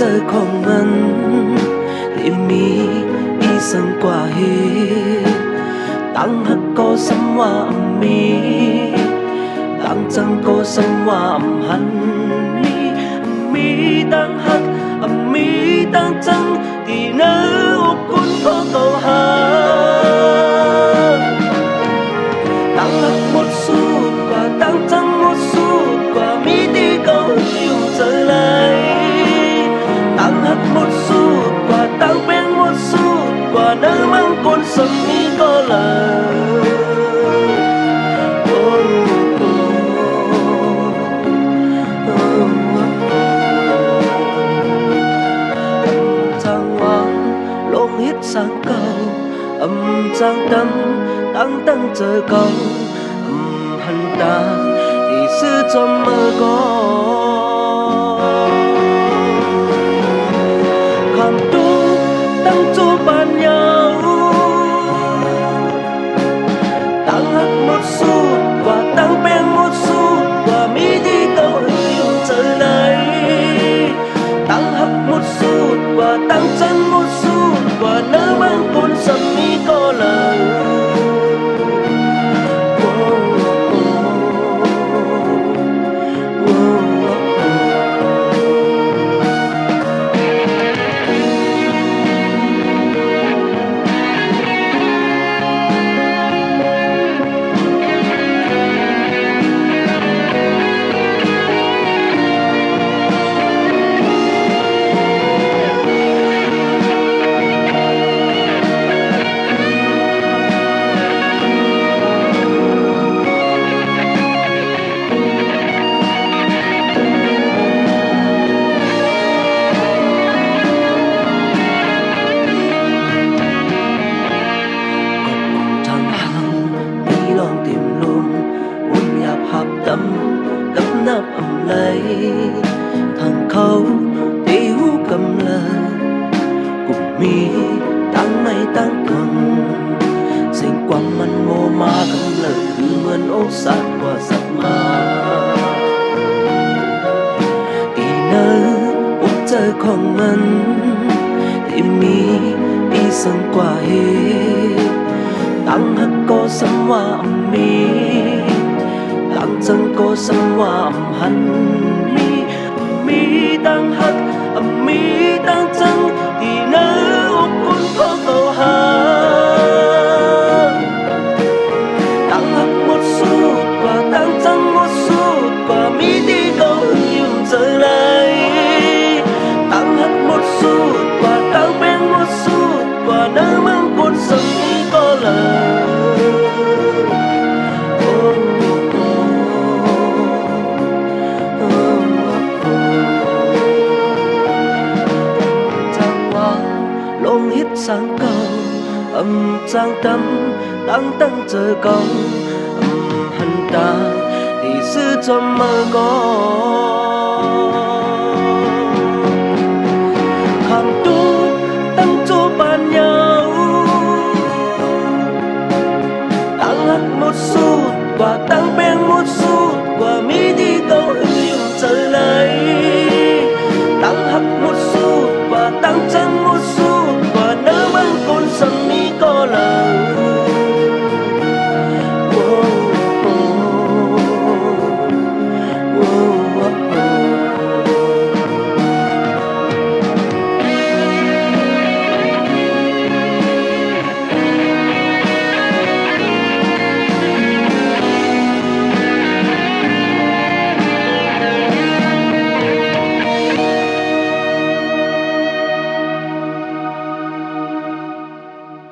เจอของมันที่มีอีสังกว่าเหตุตั้งหักก็สำว่ามีตั้งจังก็สำว่าหันมีตั้งหักมีตั้งจังที่เนื้อคุณก็เข้าหาตั้งหักหมดสู้กว่าตั้งจังหมดสู้กว่ามีที่เขาอยู่เจอเลยตั้งหักหมดสู้กว่าตั้งเป็นหมดสู้กว่าเนื้อมังกรสมีก็เลยsáng cầu giang tâm tăng chờ cầu hận ta thì xưa trong mơ có khám tu tăng chu bàn nhau tăng hắc một xu và tăng bên một xu và mỹ đi cầu yêu trở lại tăng hắc một xu và tăng chân một xu và nỡ mang cuốn sầm mi có lời gấp nắp lấy thằng khâu tiêu cầm lời cùng mi tăng mây tăng tuần sinh quang man mô ma cầm lời cứ mơn ố sát qua giấc mơ tí nơi út chơi con mình thì mi đi sân qua hết tăng hắc có sắm hoa mi tăng chân có sắm hoa hằn mi tăng hắc mi tăng chân thì nếu con có cầu hà tăng hắc một xu và tăng chân một xu và mi đi cầu yêu trở lại tăng hắc một xu và tăng bên một xu và nếu mang cuốn sông có lời sáng cầu giang tâm tăng chờ cầu hận ta thì xưa trong mơ có